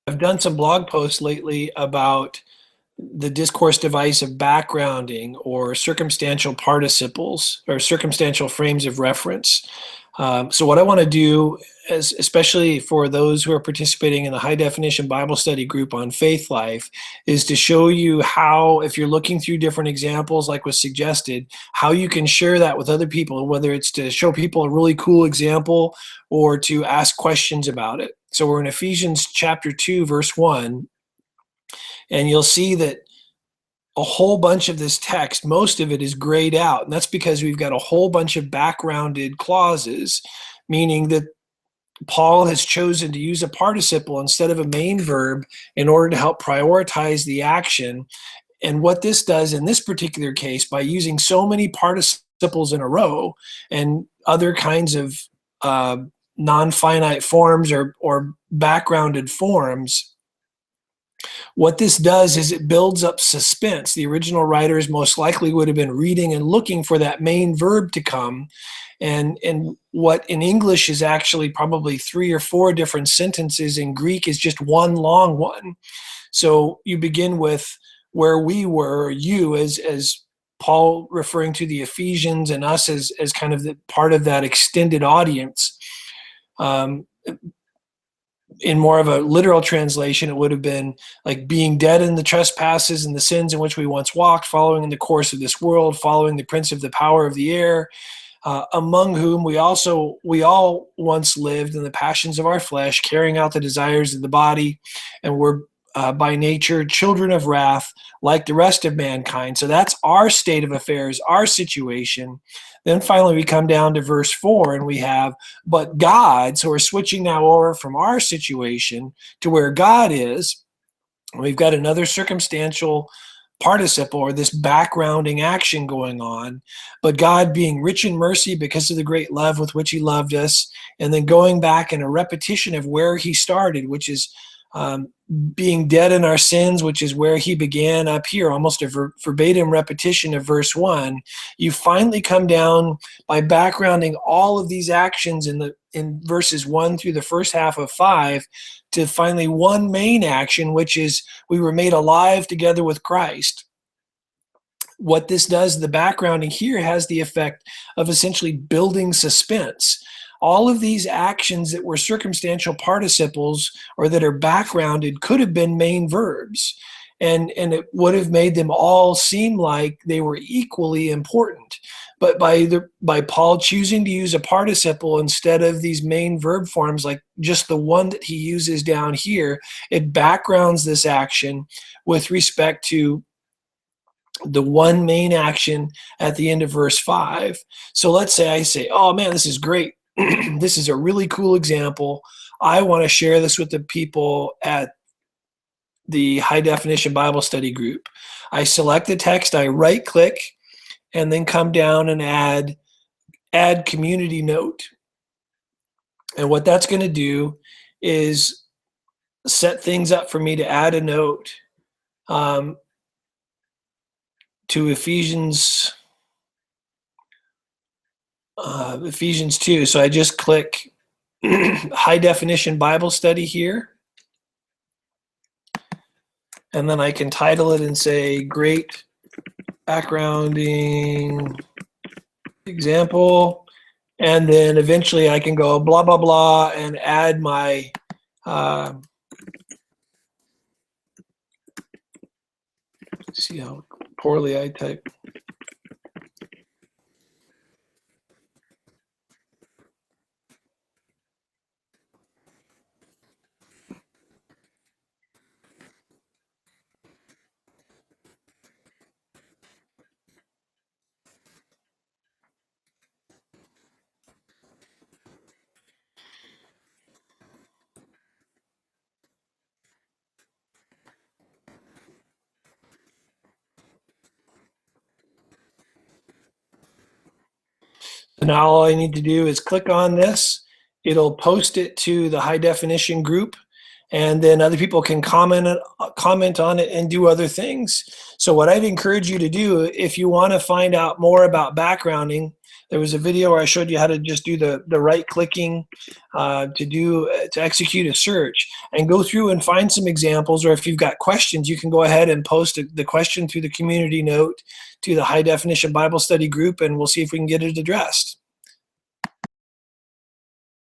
I've done some blog posts lately about the discourse device of backgrounding or circumstantial participles or circumstantial frames of reference. So what I want to do, especially for those who are participating in the High Definition Bible Study group on Faith Life, is to show you how, if you're looking through different examples like was suggested, how you can share that with other people, whether it's to show people a really cool example or to ask questions about it. So we're in Ephesians chapter 2, verse 1, and you'll see that a whole bunch of this text, most of it is grayed out. And that's because we've got a whole bunch of backgrounded clauses, meaning that Paul has chosen to use a participle instead of a main verb in order to help prioritize the action. And what this does in this particular case, by using so many participles in a row and other kinds of non-finite forms or backgrounded forms, what this does is it builds up suspense. The original writers most likely would have been reading and looking for that main verb to come. And what in English is actually probably 3 or 4 different sentences, in Greek is just one long one. So you begin with where we were, you as Paul referring to the Ephesians and us as kind of the part of that extended audience. In more of a literal translation, it would have been like being dead in the trespasses and the sins in which we once walked, following in the course of this world, following the prince of the power of the air, among whom we all once lived in the passions of our flesh, carrying out the desires of the body, and were by nature children of wrath like the rest of mankind. So that's our state of affairs, our situation. Then finally we come down to verse 4 and we have, but God, so we're switching now over from our situation to where God is. We've got another circumstantial participle or this backgrounding action going on, but God being rich in mercy because of the great love with which he loved us, and then going back in a repetition of where he started, which is being dead in our sins, which is where he began up here, almost a verbatim repetition of verse 1. You finally come down by backgrounding all of these actions in verses 1 through the first half of 5 to finally one main action, which is we were made alive together with Christ. What this does, the backgrounding here has the effect of essentially building suspense. All of these actions that were circumstantial participles or that are backgrounded could have been main verbs, and it would have made them all seem like they were equally important. But by Paul choosing to use a participle instead of these main verb forms, like just the one that he uses down here, it backgrounds this action with respect to the one main action at the end of verse 5. So let's say I say, oh man, this is great. This is a really cool example. I want to share this with the people at the High Definition Bible Study group. I select the text, I right click, and then come down and add community note. And what that's going to do is set things up for me to add a note to Ephesians 2. So I just click High Definition Bible Study here, and then I can title it and say great backgrounding example, and then eventually I can go blah blah blah and add my see how poorly I type. So now all I need to do is click on this. It'll post it to the High Definition group, and then other people can comment on it and do other things. So what I'd encourage you to do, if you want to find out more about backgrounding, There was a video where I showed you how to just do the right clicking to execute a search, and go through and find some examples. Or if you've got questions, you can go ahead and post the question through the community note to the High Definition Bible Study group, and we'll see if we can get it addressed.